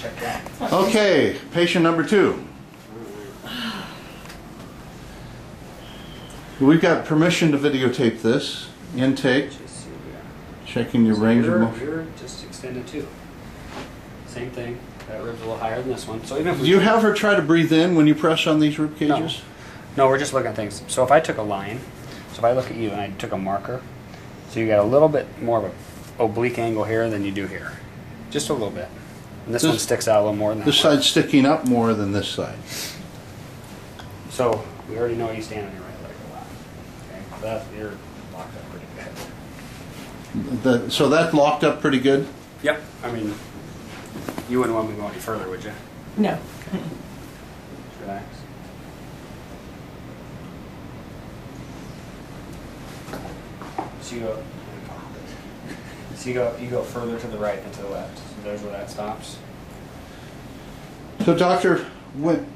check that. Okay, patient number 2. We've got permission to videotape this. Intake. Checking your range of motion. You're just extended too. Same thing. That rib's a little higher than this one. So even if Do you have her try to breathe in when you press on these rib cages? No, we're just looking at things. So if I took a line, so if I look at you and I took a marker, so you got a little bit more of an oblique angle here than you do here. Just a little bit. And this one sticks out a little more than that. This side's sticking up more than this side. So we already know you stand on your right leg a lot. Okay, so that's, you're locked up pretty good. So that locked up pretty good? Yep. I mean, you wouldn't want me to go any further, would you? No. Just relax. So you go further to the right than to the left. So there's where that stops. So doctor, when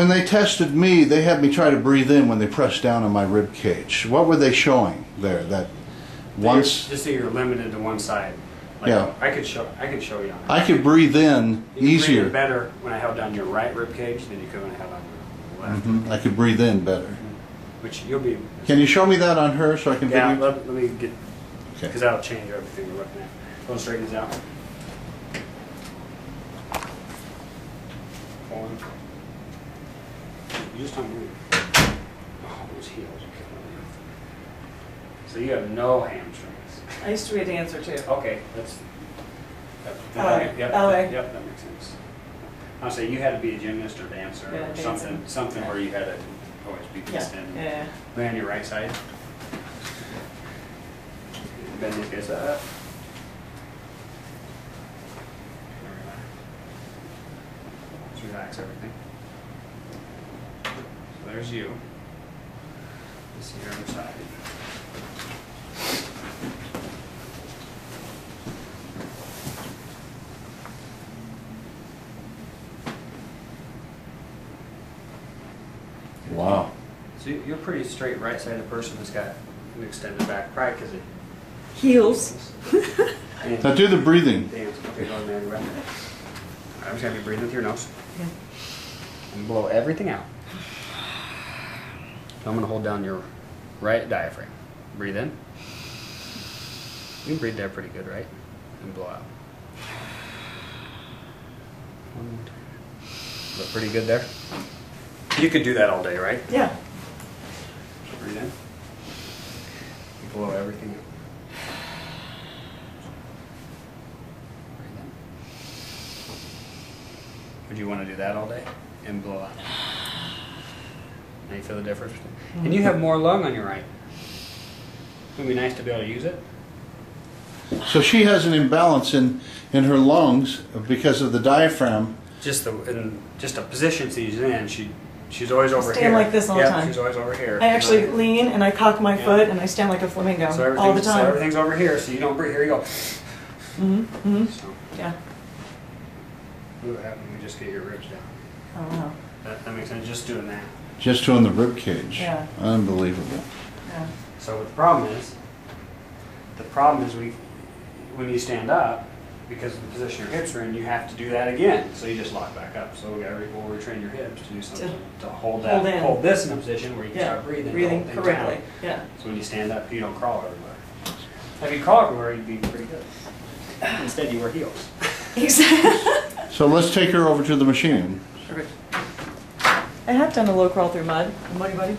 they tested me, they had me try to breathe in when they pressed down on my rib cage. What were they showing there? That once just so you're limited to one side. Like yeah. I could show you on that. I could breathe in easier. Breathe in better when I held down your right rib cage than you could when I held on your left. I could breathe in better. Which you'll be. Can you show me that on her so I can? Yeah, video? let me get. Okay. Because that'll change everything we're looking at. Go and straighten this out. Forward. You just don't move. Oh, those heels are killing you. So you have no hamstrings. I used to be a dancer too. Okay, that's. LA. Yep, LA. yep, that makes sense. I'll say you had to be a gymnast or dancer or something where you had to always be extended. Yeah. Lay on your right side. Bend these guys up. Just relax everything. So there's you. This is your other side. Wow. So you're a pretty straight right-sided person that's got an extended back, probably because it Heels. Now do the breathing. Dance. Okay, go ahead, man. Right. I'm just gonna be breathing with your nose. Okay. And blow everything out. So I'm gonna hold down your right diaphragm. Breathe in. You can breathe there pretty good, right? And blow out. One more time. Look pretty good there. You could do that all day, right? Yeah. Breathe in. Blow everything out. Breathe in. Would you want to do that all day and blow out? Now you feel the difference? And you have more lung on your right. It would be nice to be able to use it. So she has an imbalance in her lungs because of the diaphragm. Just a position she's in. She's always over here. Stand like this all the time. She's always over here. I actually lean and I cock my foot and I stand like a flamingo all the time. So everything's over here, so you don't breathe. Here you go. So, yeah. what would happen when we just get your ribs down? I don't know. That makes sense. Just doing that. Just doing the rib cage. Yeah. Unbelievable. Yeah. So what the problem is when you stand up, because of the position your hips are in, you have to do that again. So you just lock back up. So we'll retrain your hips to do something to hold this in a position where you can start breathing. Breathing correctly. Down. Yeah. So when you stand up, you don't crawl everywhere. If you crawl everywhere, you'd be pretty good. Instead, you wear heels. Exactly. So let's take her over to the machine. Perfect. I have done a low crawl through mud. Muddy buddy.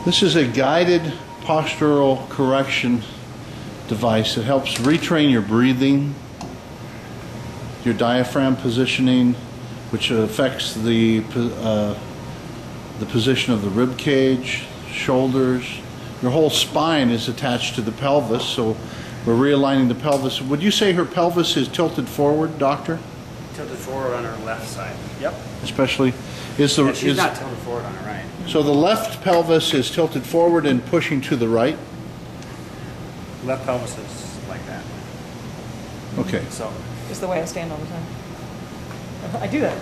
This is a guided postural correction device that helps retrain your breathing, your diaphragm positioning, which affects the position of the rib cage, shoulders. Your whole spine is attached to the pelvis, so we're realigning the pelvis. Would you say her pelvis is tilted forward, doctor? Tilted forward on her left side. Yep. Especially, she's not tilted forward on her right. So the left pelvis is tilted forward and pushing to the right? Left pelvis is like that. Okay. So. Just the way I stand all the time. I do that.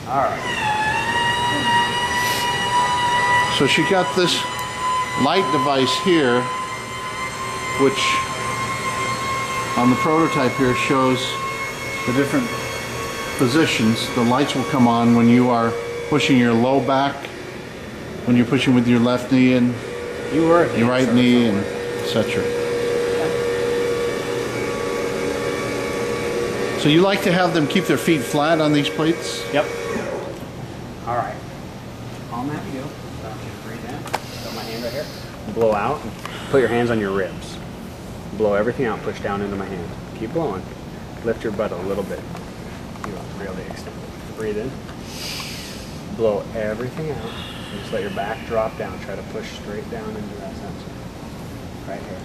All right. So she got this light device here, which on the prototype here shows the different positions. The lights will come on when you are pushing your low back, when you're pushing with your left knee and your right knee, and etc. So you like to have them keep their feet flat on these plates? Yep. All right. All I'm going to have to do, I want you to breathe in, put my hand right here, blow out, and put your hands on your ribs. Blow everything out, push down into my hand. Keep blowing. Lift your butt a little bit. You don't really extend it. Breathe in. Blow everything out. And just let your back drop down. Try to push straight down into that sensor. Right here.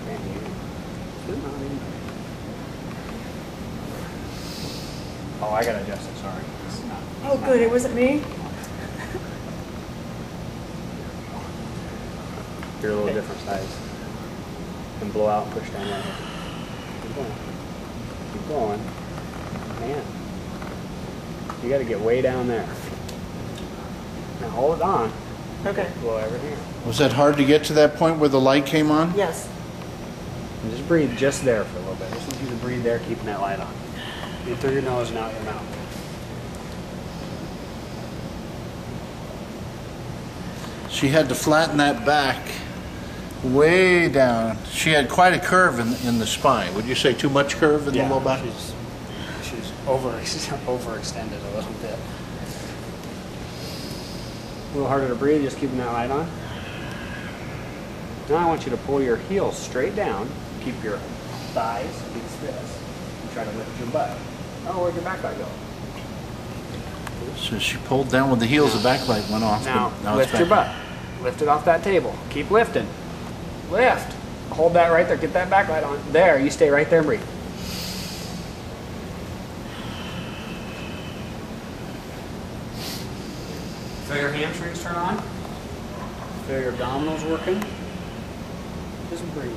And you. Oh, I gotta adjust it, sorry. Oh, good, it wasn't me? You're a little different size. And blow out and push down right here. Keep going. Keep going. Man. You gotta get way down there. Now hold it on. Okay. Blow everything out. Was that hard to get to that point where the light came on? Yes. And just breathe just there for a little bit. Just want you to breathe there, keeping that light on. In through your nose and out your mouth. She had to flatten that back way down. She had quite a curve in the spine. Would you say too much curve in the low back? She's overextended a little bit. A little harder to breathe, just keeping that light on. Now I want you to pull your heels straight down. Keep your thighs against this. And try to lift your butt. Oh, where'd your back light go? So she pulled down with the heels, the back light went off. Now lift your butt. Lift it off that table. Keep lifting. Lift. Hold that right there. Get that back light on. There. You stay right there and breathe. Feel your hamstrings turn on. Feel your abdominals working. Just breathe.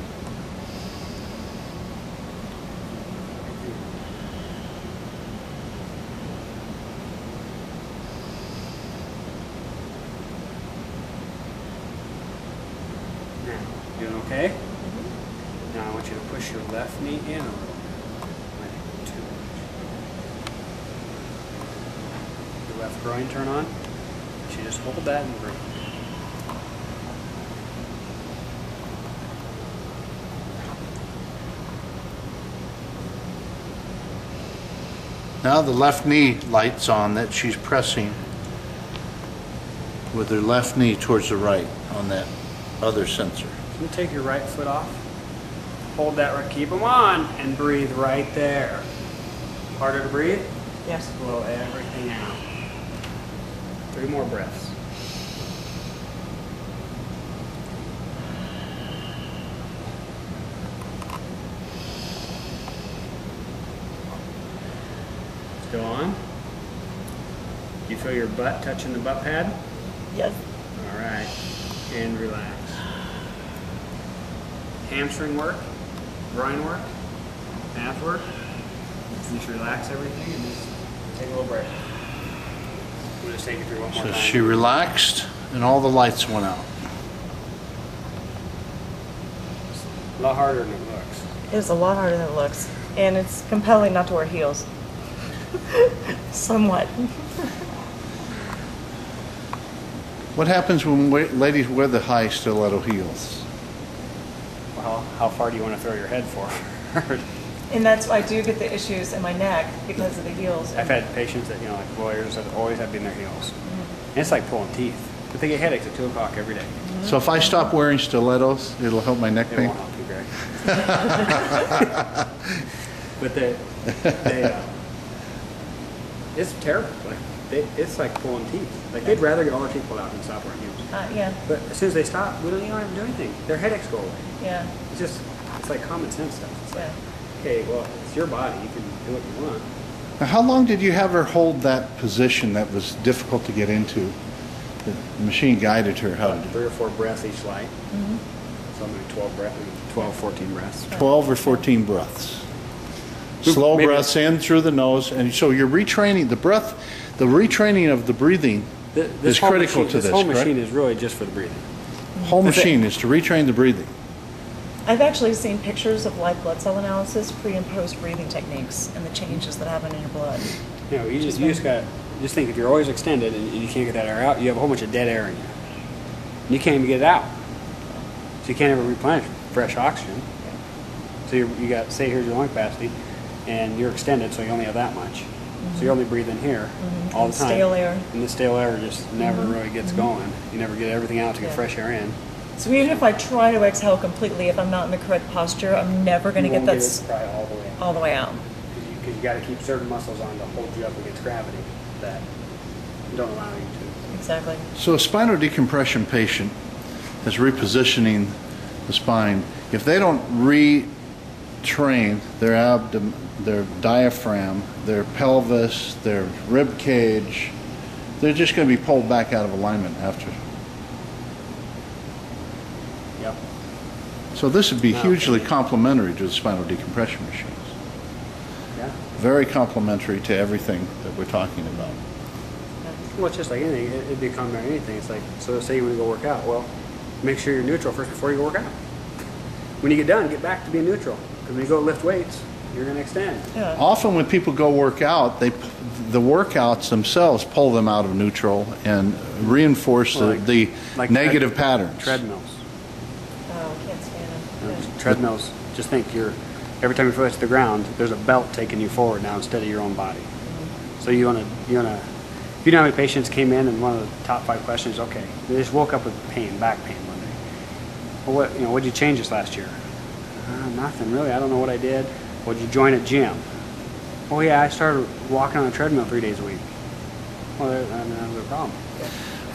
Doing okay? Mm-hmm. Now I want you to push your left knee in a little bit. Like 2 inches. Your left groin turn on. You just hold that and breathe. Now the left knee light's on that she's pressing with her left knee towards the right on that other sensor. You take your right foot off, hold that right, keep them on, and breathe right there. Harder to breathe? Yes. Blow everything out. 3 more breaths. Let's go on. You feel your butt touching the butt pad? Yes. All right, and relax. Hamstring work, groin work, abs work. Just relax everything and just take a little break. We'll just take it through one more So time. she relaxed and all the lights went out. A lot harder than it looks. It was a lot harder than it looks. And it's compelling not to wear heels. Somewhat. What happens when ladies wear the high stiletto heels? Well, how far do you want to throw your head for? And that's why I do get the issues in my neck because of the heels. I've had patients that, like lawyers that always have been their heels. Mm-hmm. And it's like pulling teeth. But they get headaches at 2 o'clock every day. Mm-hmm. So if I stop wearing stilettos, it'll help my neck It pain? won't help you, Greg. But it's terrible. It's like pulling teeth. Like they'd rather get all their teeth pulled out than stop wearing heels. Yeah. But as soon as they stop, we don't even have to do anything. Their headaches go away. Yeah. It's like common sense stuff. It's like, Yeah. okay, well, it's your body. You can do what you want. Now, how long did you have her hold that position that was difficult to get into? The machine guided her how to do 3 or 4 breaths each light. Mm-hmm. So maybe 12, 14 breaths. 12 or 14 breaths. Slow Maybe. breaths in through the nose, and so you're retraining the breath, the retraining of the breathing is critical to this, This whole correct? machine is really just for the breathing. Whole machine is to retrain the breathing. I've actually seen pictures of live blood cell analysis, pre and post breathing techniques, and the changes that happen in your blood. You know, you just got just think if you're always extended and you can't get that air out, you have a whole bunch of dead air in you. And you can't even get it out. So you can't ever replenish fresh oxygen. So you got, say here's your lung capacity, and you're extended, so you only have that much. So you only breathe in here all the time. Stale air. And the stale air just never really gets going. You never get everything out to get fresh air in. So even if I try to exhale completely, if I'm not in the correct posture, I'm never going to get that probably all the way out. Because you got to keep certain muscles on to hold you up against gravity that don't allow you to. Exactly. So a spinal decompression patient is repositioning the spine. If they don't retrain their abdomen, their diaphragm, their pelvis, their rib cage, they're just going to be pulled back out of alignment after. Yep. So this would be hugely complementary to the spinal decompression machines. Yeah. Very complementary to everything that we're talking about. Well, it's just like anything. It'd be complementary to anything. It's like, so say you want to go work out. Well, make sure you're neutral first before you go work out. When you get done, get back to being neutral. Because when you go lift weights, you're going to extend. Yeah. Often when people go work out, the workouts themselves pull them out of neutral and reinforce the negative patterns. Treadmills. Oh, I can't stand them. Yeah. Treadmills, just think every time your foot hits the ground, there's a belt taking you forward now instead of your own body. So you wanna, if you know how many patients came in and one of the top 5 questions, okay, they just woke up with pain, back pain one day. Well, what'd you change this last year? Nothing really, I don't know what I did. What'd you join a gym? Oh yeah, I started walking on a treadmill 3 days a week. Well, that was a problem.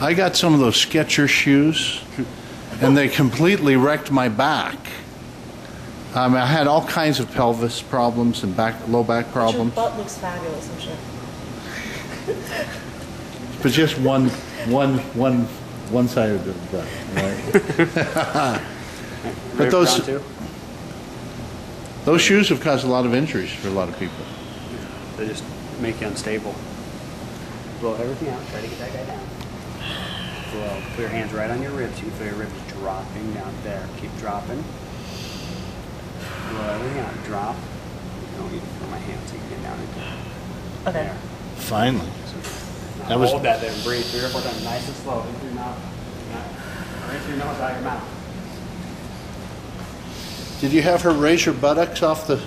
I got some of those Skechers shoes, and they completely wrecked my back. I had all kinds of pelvis problems and low back problems. Your butt looks fabulous, I'm sure. But just one side of the butt, right? But those shoes have caused a lot of injuries for a lot of people. They just make you unstable. Blow everything out. Try to get that guy down. Blow. Put your hands right on your ribs. You can feel your ribs dropping down there. Keep dropping. Blow everything out. Drop. I don't need to put my hands so you can get down into it. Okay. There. Finally. Now hold that there and breathe 3 or 4 times, nice and slow. In through your mouth. Right through your nose, out your mouth. Did you have her raise your buttocks off the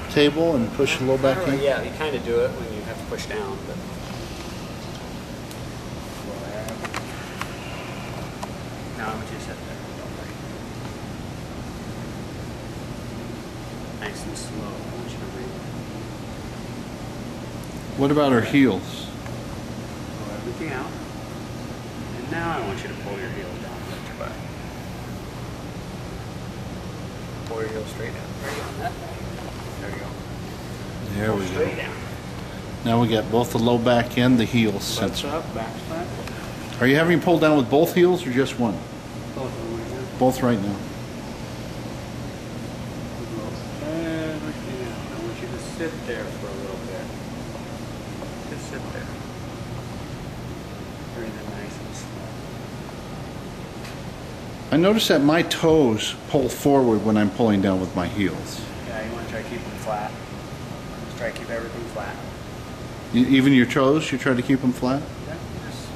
table and push a little back in? Yeah, you kind of do it when you have to push down. But now I want you to sit there. Don't worry. Nice and slow. I want you to breathe. What about her heels? Blow everything out. And now I want you to pull your heels down and lift your butt. Pull your heels straight down. Ready on that? There you go. There we Straight go. down. Now we got both the low back and the heels Butt sensor. up, back flat. Are you having pulled down with both heels or just one? Both of them right now. Both right now. Everything out. I want you to sit there for a little bit. Just sit there. Breathe in nice and slow. I notice that my toes pull forward when I'm pulling down with my heels. Yeah, you want to try to keep them flat. Just try to keep everything flat. Even your toes, you try to keep them flat? Yeah, just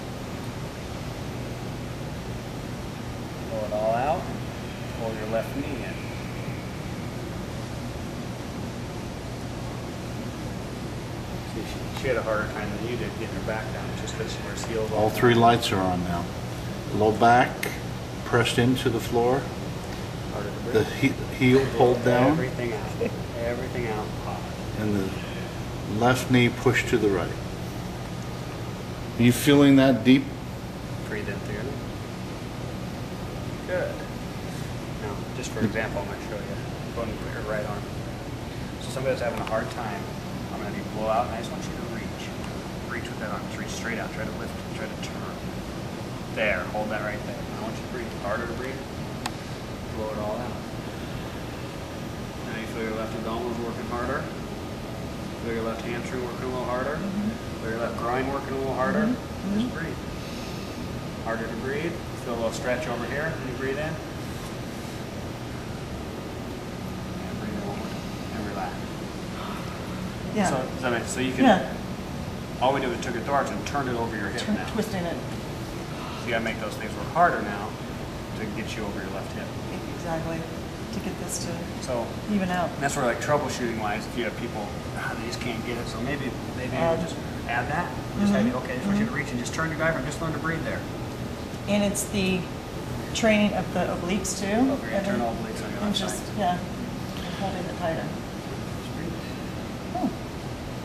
pull it all out. Pull your left knee in. See, she had a harder time than you did getting her back down just because she wears heels All 3 lights are on now. Low back pressed into the floor. Harder to breathe. The heel pulled down. Everything out. Everything out. Hard. And the left knee pushed to the right. Are you feeling that deep? Breathe in through your nose. Good. Now, just for example, I'm going to show you. Go ahead and put your right arm. So somebody that's having a hard time, I'm going to have you blow out, and I just want you to reach. Reach with that arm. Just reach straight out. Try to lift. Try to turn. There. Hold that right there. I want you to breathe. Harder to breathe. Blow it all out. Now you feel your left abdominals working harder. Feel your left hamstring working a little harder. Feel your left groin working a little harder. Just breathe. Harder to breathe. Feel a little stretch over here when you breathe in. And breathe in one more time. And relax. Yeah. So, does that make, so you can, Yeah. all we did was took a thorax and turned it over your hip now. Twisting it. So you gotta make those things work harder now to get you over your left hip. Exactly. To get this to So even out. and that's where, like, troubleshooting wise, if you have people, they just can't get it, so maybe just add that. Just have, okay, I just want you to reach and just turn your diaphragm, just learn to breathe there. And it's the training of the obliques too. Over your internal obliques on your And left just, side. yeah, holding it tighter. Just breathe. Oh, Is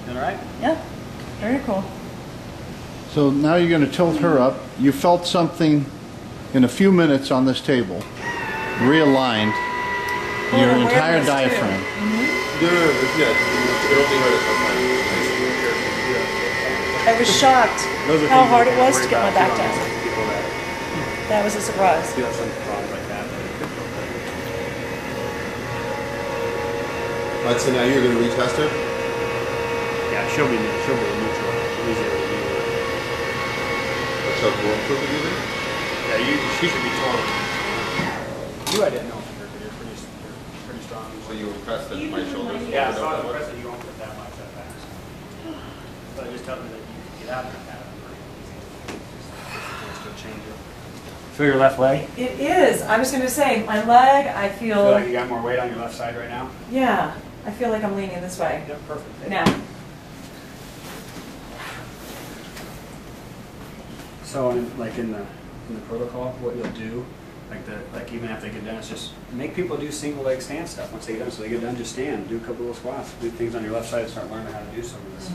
that all right? yeah, very cool. So now you're going to tilt her up. You felt something in a few minutes on this table, realigned your Well, entire awareness, too. diaphragm. No, yeah, it only hurt us I was shocked Those are how things hard you it can't was worry to get my about, back too, on down. those people that That was a surprise. do have some problems like that. I'd say now you're going to retest her. Yeah, she'll be neutral. Easier to do. Or Chuck will improve it even. Yeah, she should be taller. You, I didn't know for sure, but you're pretty strong. So you impressed that my shoulders. Yeah, so I was impressed that you won't put that much that fast. So it just tells me that you can get out there and have it pretty easy. Just to change it. Feel your left leg? It is. I was going to say, my leg, I Feel like you got more weight on your left side right now? yeah, I feel like I'm leaning this way. Yep, perfect. Now. So, in the protocol, what you'll do, like even after they get done, is just make people do single leg stand stuff once they get done. So they get done, just stand, do a couple of squats, do things on your left side, and start learning how to do some of this,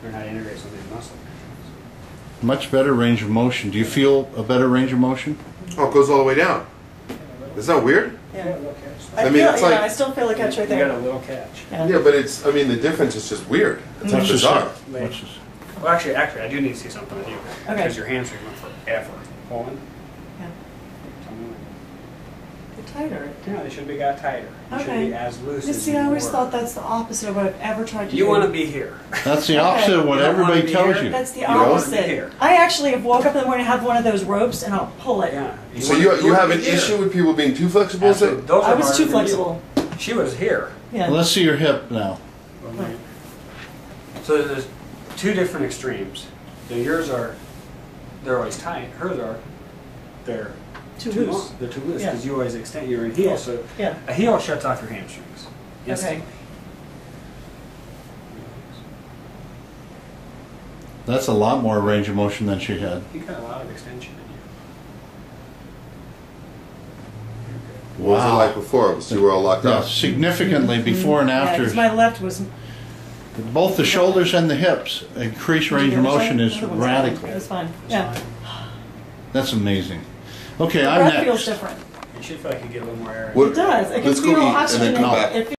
learn how to integrate some of these muscles. Much better range of motion. Do you feel a better range of motion? Oh, it goes all the way down. Isn't that weird? Yeah. I mean, feel, it's yeah, like- I still feel a catch right You got a there. little catch. Yeah, but it's, I mean, the difference is just weird. It's like Watch this bizarre. hip. Watch this. Well, actually, I do need to see something with you. Okay. Because your hamstring went forever pulling. Yeah. Something like Get tighter. that. Yeah, they should be got tighter. They should Okay. be as loose You as see, you I always were. thought that's the opposite of what I've ever tried to do. You want to be here. That's the opposite of what You don't wanna everybody be tells here? you. That's the You don't wanna be opposite. here. I actually have woke up in the morning, have one of those ropes, and I'll pull it. Yeah. So wanna- you have wanna an be here. issue with people being too flexible? Is Absolutely. it? Those I are was harder too than flexible. you. She was here. Yeah. Let's see your hip now. So there's two different extremes. Yours they're always tight. Hers they're Too loose. long. They're too loose Yeah. because you always extend. You're in heel, Yeah. so Yeah. a heel shuts off your hamstrings Okay. instantly. That's a lot more range of motion than she had. You got a lot of extension in you. What was it like before? Because you were all locked Yeah, up. significantly before and Yeah, after. 'cause my left was. Both the shoulders and the hips, increased range of motion is radical. It was fine. It's Yeah. fine. That's amazing. Okay, The I'm breath next. feels different. You should feel like you get a little more air. What- It does. I can Let's go feel eat and then oxygen. come back. It